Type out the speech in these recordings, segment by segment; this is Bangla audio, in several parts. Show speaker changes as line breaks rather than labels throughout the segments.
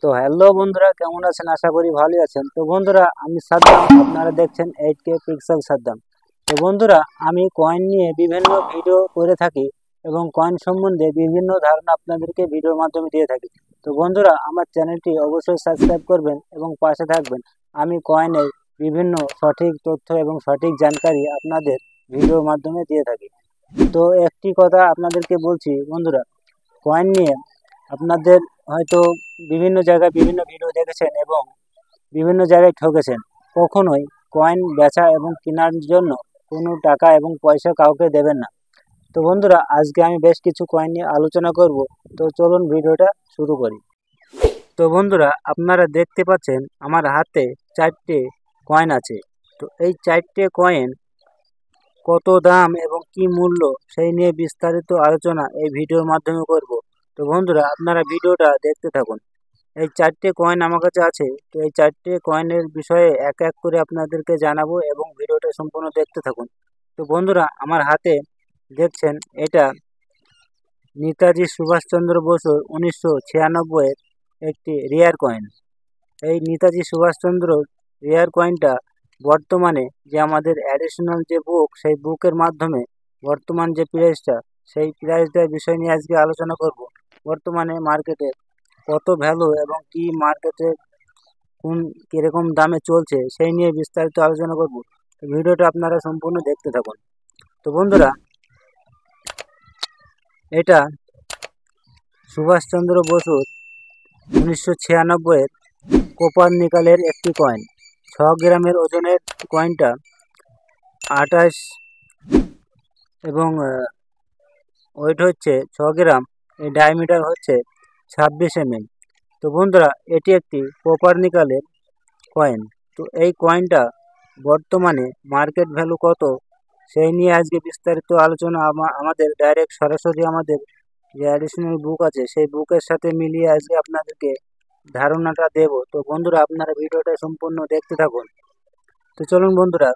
তো হ্যালো বন্ধুরা, কেমন আছেন? আশা করি ভালোই আছেন। তো বন্ধুরা, আমি সাদ্দাম, আপনারা দেখছেন 8K পিক্সেল সাদ্দাম। তো বন্ধুরা, আমি কয়েন নিয়ে বিভিন্ন ভিডিও করে থাকি এবং কয়েন সম্বন্ধে বিভিন্ন ধারণা আপনাদেরকে ভিডিওর মাধ্যমে দিয়ে থাকি। তো বন্ধুরা, আমার চ্যানেলটি অবশ্যই সাবস্ক্রাইব করবেন এবং পাশে থাকবেন। আমি কয়েনের বিভিন্ন সঠিক তথ্য এবং সঠিক জানকারি আপনাদের ভিডিওর মাধ্যমে দিয়ে থাকি। তো একটি কথা আপনাদেরকে বলছি বন্ধুরা, কয়েন নিয়ে আপনাদের হয়তো বিভিন্ন জায়গায় বিভিন্ন ভিডিও দেখেছেন এবং বিভিন্ন জায়গায় ঠকেছেন। কখনোই কয়েন বেচা এবং কেনার জন্য কোনো টাকা এবং পয়সা কাউকে দেবেন না। তো বন্ধুরা, আজকে আমি বেশ কিছু কয়েন নিয়ে আলোচনা করব। তো চলুন ভিডিওটা শুরু করি। তো বন্ধুরা, আপনারা দেখতে পাচ্ছেন আমার হাতে 4টে কয়েন আছে। তো এই 4টে কয়েন কত দাম এবং কি মূল্য সেই নিয়ে বিস্তারিত আলোচনা এই ভিডিওর মাধ্যমে করব। তো বন্ধুরা, আপনারা ভিডিওটা দেখতে থাকুন। এই 4টে কয়েন আমার কাছে আছে। তো এই 4টে কয়েনের বিষয়ে এক এক করে আপনাদেরকে জানাবো এবং ভিডিওটা সম্পূর্ণ দেখতে থাকুন। তো বন্ধুরা, আমার হাতে দেখছেন এটা নেতাজি সুভাষচন্দ্র বসুর 1996-এর একটি রেয়ার কয়েন। এই নেতাজি সুভাষচন্দ্র রেয়ার কয়েনটা বর্তমানে যে আমাদের অ্যাডিশনাল যে বুক, সেই বুকের মাধ্যমে বর্তমান যে প্রাইসটা, সেই প্রাইসটার বিষয় নিয়ে আজকে আলোচনা করব। বর্তমানে মার্কেটে কত ভ্যালু এবং কি মার্কেটে কোন কিরকম দামে চলছে সেই নিয়ে বিস্তারিত আলোচনা করব। তো ভিডিওটা আপনারা সম্পূর্ণ দেখতে থাকুন। তো বন্ধুরা, এটা সুভাষচন্দ্র বসুর 1996-এর কোপার নিকালের একটি কয়েন। 6 গ্রামের ওজনের কয়েনটা 28 এবং ওয়েট হচ্ছে 6 গ্রাম। এই ডায়ামিটার হচ্ছে 26 mm। তো বন্ধুরা, এটি একটি কোপার নিকালের কয়েন। তো এই কয়েনটা বর্তমানে মার্কেট ভ্যালু কত সেই নিয়ে আজকে বিস্তারিত আলোচনা আমাদের ডাইরেক্ট সরাসরি আমাদের যে অ্যাডিশনাল বুক আছে সেই বুকের সাথে মিলিয়ে আজকে আপনাদেরকে ধারণাটা দেব। তো বন্ধুরা, আপনারা ভিডিওটা সম্পূর্ণ দেখতে থাকুন। তো চলুন বন্ধুরা,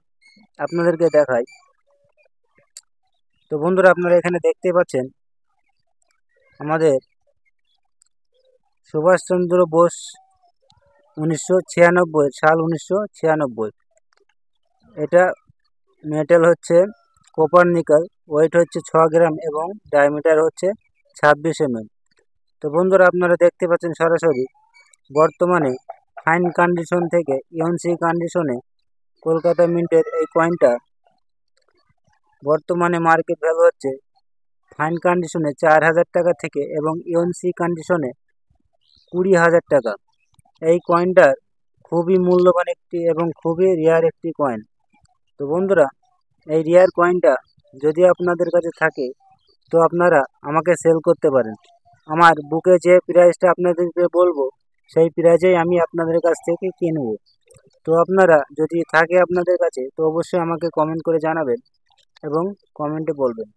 আপনাদেরকে দেখাই। তো বন্ধুরা, আপনারা এখানে দেখতে পাচ্ছেন আমাদের সুভাষচন্দ্র বোস 1996 সাল। এটা মেটাল হচ্ছে কোপার নিকেল, ওয়েট হচ্ছে 6 গ্রাম এবং ডায়ামিটার হচ্ছে 26 mm। তো বন্ধুরা, আপনারা দেখতে পাচ্ছেন সরাসরি বর্তমানে ফাইন কন্ডিশন থেকে ইউএনসি কন্ডিশনে কলকাতা মিন্টের এই কয়েনটা বর্তমানে মার্কেট ভ্যালু হচ্ছে ফাইন কন্ডিশনে 4,000 টাকা থেকে এবং ইউএনসি কন্ডিশনে 20,000 টাকা। এই কয়েনটার খুবই মূল্যবান একটি এবং খুবই রেয়ার একটি কয়েন। তো বন্ধুরা, এই রেয়ার কয়েনটা যদি আপনাদের কাছে থাকে তো আপনারা আমাকে সেল করতে পারেন। আমার বুকে যে প্রাইসটা আপনাদেরকে বলবো সেই প্রাইজেই আমি আপনাদের কাছ থেকে কিনব। তো আপনারা যদি থাকে আপনাদের কাছে তো অবশ্যই আমাকে কমেন্ট করে জানাবেন এবং কমেন্টে বলবেন।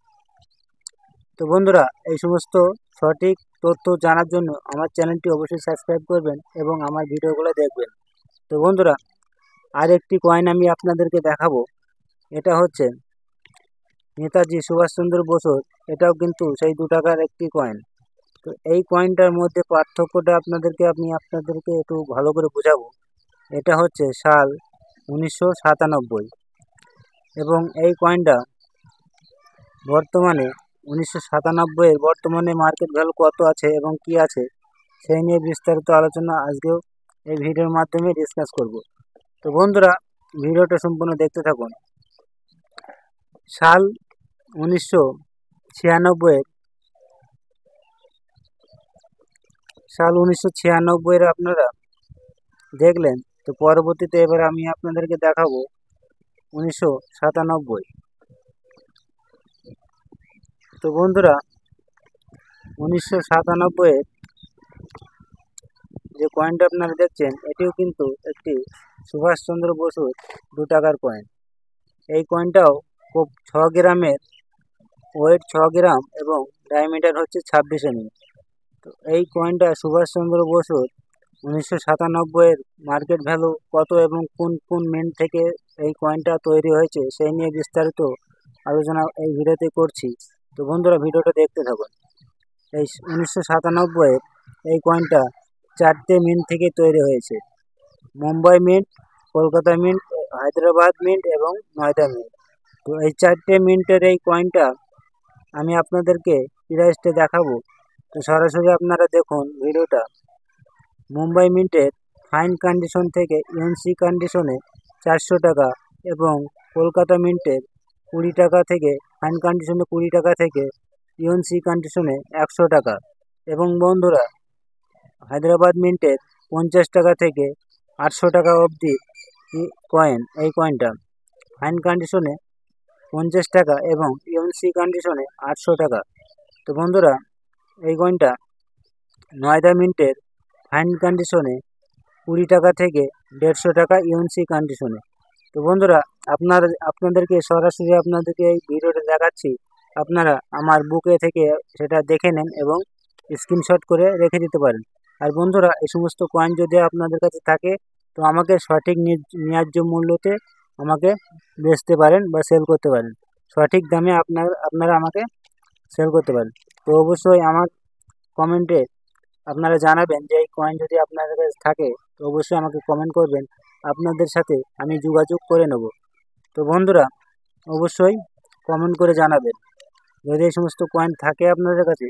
তো বন্ধুরা, এই সমস্ত সঠিক তথ্য জানার জন্য আমার চ্যানেলটি অবশ্যই সাবস্ক্রাইব করবেন এবং আমার ভিডিওগুলো দেখবেন। তো বন্ধুরা, আর একটি কয়েন আমি আপনাদেরকে দেখাবো। এটা হচ্ছে নেতাজি সুভাষচন্দ্র বসুর, এটাও কিন্তু সেই 2 টাকার একটি কয়েন। তো এই কয়েনটার মধ্যে পার্থক্যটা আপনাদেরকে একটু ভালো করে বোঝাবো। এটা হচ্ছে সাল 1997 এবং এই কয়েনটা বর্তমানে 1997-এর বর্তমানে মার্কেট ভ্যালু কত আছে এবং কি আছে সেই নিয়ে বিস্তারিত আলোচনা আজকেও এই ভিডিওর মাধ্যমে ডিসকাস করব। তো বন্ধুরা, ভিডিওটা সম্পূর্ণ দেখতে থাকুন। সাল 1996-এর আপনারা দেখলেন। তো পরবর্তীতে এবার আমি আপনাদেরকে দেখাবো 1997। তো বন্ধুরা, 1997-এর যে কয়েনটা আপনারা দেখছেন এটিও কিন্তু একটি সুভাষচন্দ্র বসুর 2 টাকার কয়েন। এই কয়েনটাও খুব 6 গ্রামের, ওয়েট 6 গ্রাম এবং ডায়ামিটার হচ্ছে 26 mm। তো এই কয়েনটা সুভাষচন্দ্র বসুর 1997-এর মার্কেট ভ্যালু কত এবং কোন কোন মিন্ট থেকে এই কয়েনটা তৈরি হয়েছে সেই নিয়ে বিস্তারিত আলোচনা এই ভিডিওতে করছি। তো বন্ধুরা, ভিডিওটা দেখতে থাকুন। এই 1997-এর এই কয়েনটা চারটে মিন্ট থেকে তৈরি হয়েছে: Mumbai mint, Kolkata mint, Hyderabad mint এবং নয়ডা মিন্ট। তো এই চারটে মিন্টের এই কয়েনটা আমি আপনাদেরকে প্রাইসটা দেখাবো। তো সরাসরি আপনারা দেখুন ভিডিওটা। মুম্বাই মিন্টের ফাইন কন্ডিশন থেকে ইউএনসি কন্ডিশনে 400 টাকা এবং কলকাতা মিন্টের 20 টাকা থেকে ফাইন কন্ডিশনে 20 টাকা থেকে ইউএনসি কন্ডিশনে 100 টাকা। এবং বন্ধুরা, হায়দ্রাবাদ মিন্টের 50 টাকা থেকে 800 টাকা অবধি এই কয়েনটা ফাইন কন্ডিশনে 50 টাকা এবং ইউএনসি কন্ডিশনে 800 টাকা। তো বন্ধুরা, এই কয়েনটা নয়ডা মিন্টের ফাইন কন্ডিশনে 20 টাকা থেকে 150 টাকা ইউএনসি কন্ডিশনে। তো বন্ধুরা, আপনাদেরকে সরাসরি আপনাদেরকে এই ভিডিওটা দেখাচ্ছি। আপনারা আমার বুকে থেকে সেটা দেখে নেন এবং স্ক্রিনশট করে রেখে দিতে পারেন। আর বন্ধুরা, এই সমস্ত কয়েন যদি আপনাদের কাছে থাকে তো আমাকে সঠিক ন্যায্য মূল্যতে আমাকে বেচতে পারেন বা সেল করতে পারেন। সঠিক দামে আপনারা আমাকে সেল করতে পারেন। তো অবশ্যই আমার কমেন্টে আপনারা জানাবেন যে এই কয়েন যদি আপনাদের কাছে থাকে তো অবশ্যই আমাকে কমেন্ট করবেন, আপনাদের সাথে আমি যোগাযোগ করে নেব। তো বন্ধুরা, অবশ্যই কমেন্ট করে জানাবেন যদি এই সমস্ত কয়েন থাকে আপনাদের কাছে,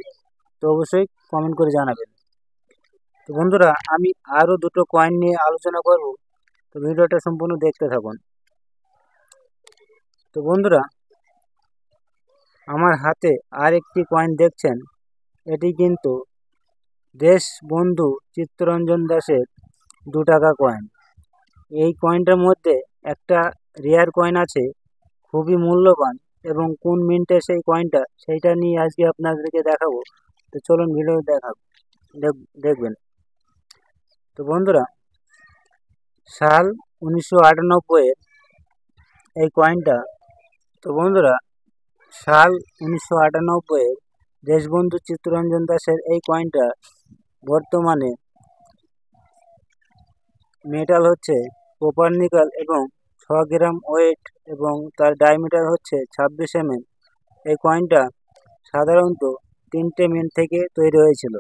তো অবশ্যই কমেন্ট করে জানাবেন। তো বন্ধুরা, আমি আরও দুটো কয়েন নিয়ে আলোচনা করব, তো ভিডিওটা সম্পূর্ণ দেখতে থাকুন। তো বন্ধুরা, আমার হাতে আর একটি কয়েন দেখছেন, এটি কিন্তু দেশবন্ধু চিত্তরঞ্জন দাসের 2 টাকা কয়েন। এই কয়েনটার মধ্যে একটা রেয়ার কয়েন আছে, খুবই মূল্যবান, এবং কোন মিন্টের সেই কয়েনটা সেইটা নিয়ে আজকে আপনাদেরকে দেখাবো। তো চলুন ভিডিও দেখবেন। তো বন্ধুরা, সাল 1998-এর এই কয়েনটা। তো বন্ধুরা, সাল 1998-এর দেশবন্ধু চিত্তরঞ্জন দাসের এই কয়েনটা বর্তমানে মেটাল হচ্ছে কপার নিকেল এবং 6 গ্রাম ওয়েট এবং তার ডায়ামিটার হচ্ছে 26 mm। এই কয়েনটা সাধারণত 3টে মিন্ট থেকে তৈরি হয়েছিল: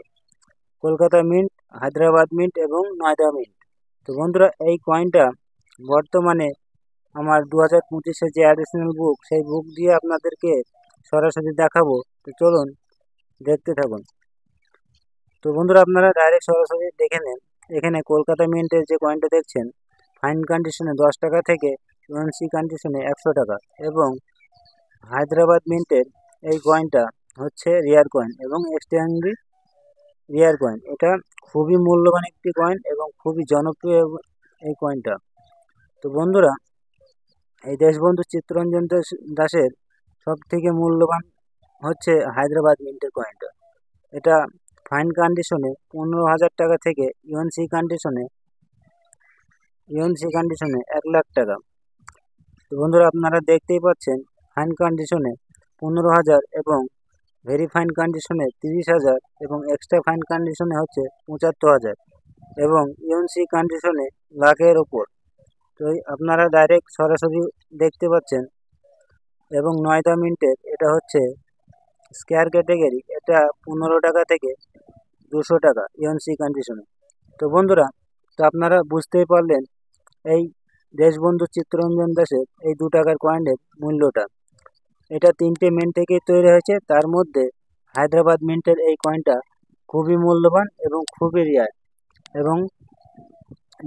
কলকাতা মিন্ট, হায়দ্রাবাদ মিন্ট এবং নয়ডা মিন্ট। তো বন্ধুরা, এই কয়েনটা বর্তমানে আমার 2025-এর যে অ্যাডিশনাল বুক, সেই বুক দিয়ে আপনাদেরকে সরাসরি দেখাবো। তো চলুন দেখতে থাকুন। তো বন্ধুরা, আপনারা ডাইরেক্ট সরাসরি দেখে নেন। এখানে কলকাতা মিন্টের যে কয়েনটা দেখছেন, ফাইন কন্ডিশনে 10 টাকা থেকে ইউএনসি কন্ডিশনে 100 টাকা। এবং হায়দ্রাবাদ মিন্টের এই কয়েনটা হচ্ছে রেয়ার কয়েন এবং এক্সট্রিমলি রেয়ার কয়েন। এটা খুবই মূল্যবান একটি কয়েন এবং খুবই জনপ্রিয় এই কয়েনটা। তো বন্ধুরা, এই দেশবন্ধু চিত্তরঞ্জন দাসের সব থেকে মূল্যবান হচ্ছে হায়দ্রাবাদ মিন্টের কয়েনটা। এটা ফাইন কন্ডিশনে 15,000 টাকা থেকে ইউএনসি কন্ডিশনে 1 লাখ টাকা। তো বন্ধুরা, আপনারা দেখতেই পাচ্ছেন ফাইন কন্ডিশনে 15,000 এবং ভেরি ফাইন কন্ডিশনে 30,000 এবং এক্সট্রা ফাইন কন্ডিশনে হচ্ছে 75,000 এবং ইউএনসি কন্ডিশনে লাখের ওপর। তো আপনারা ডাইরেক্ট সরাসরি দেখতে পাচ্ছেন। এবং নয়ডা মিন্টের এটা হচ্ছে স্কোয়ার ক্যাটাগরি, এটা 15 টাকা থেকে 200 টাকা ইউএনসি কন্ডিশনে। তো বন্ধুরা, তো আপনারা বুঝতেই পারলেন এই দেশবন্ধু চিত্তরঞ্জন দাসের এই 2 টাকার কয়েনের মূল্যটা। এটা 3টে মিন্ট থেকে তৈরি হয়েছে, তার মধ্যে হায়দ্রাবাদ মিন্টের এই কয়েনটা খুবই মূল্যবান এবং খুবই রেয়ার। এবং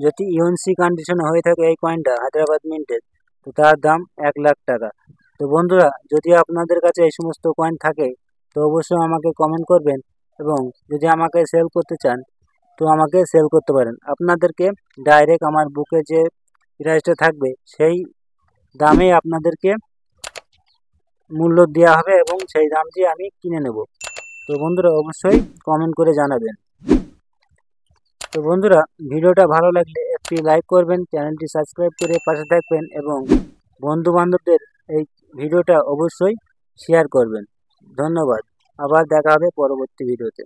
যদি ইউএনসি কন্ডিশনে হয়ে থাকে এই কয়েনটা হায়দ্রাবাদ মিন্টের, তো তার দাম 1 লাখ টাকা। তো বন্ধুরা, যদি আপনাদের কাছে এই সমস্ত কয়েন থাকে তো অবশ্যই আমাকে কমেন্ট করবেন, এবং যদি আমাকে সেল করতে চান তো আমাকে সেল করতে পারেন। আপনাদেরকে ডাইরেক্ট আমার বুকে যে প্রাইসটা থাকবে সেই দামেই আপনাদেরকে মূল্য দেওয়া হবে এবং সেই দাম দিয়ে আমি কিনে নেব। তো বন্ধুরা, অবশ্যই কমেন্ট করে জানাবেন। তো বন্ধুরা, ভিডিওটা ভালো লাগলে একটি লাইক করবেন, চ্যানেলটি সাবস্ক্রাইব করে পাশে থাকবেন এবং বন্ধু বান্ধবদের এই ভিডিওটা অবশ্যই শেয়ার করবেন। ধন্যবাদ। আবার দেখা হবে পরবর্তী ভিডিওতে।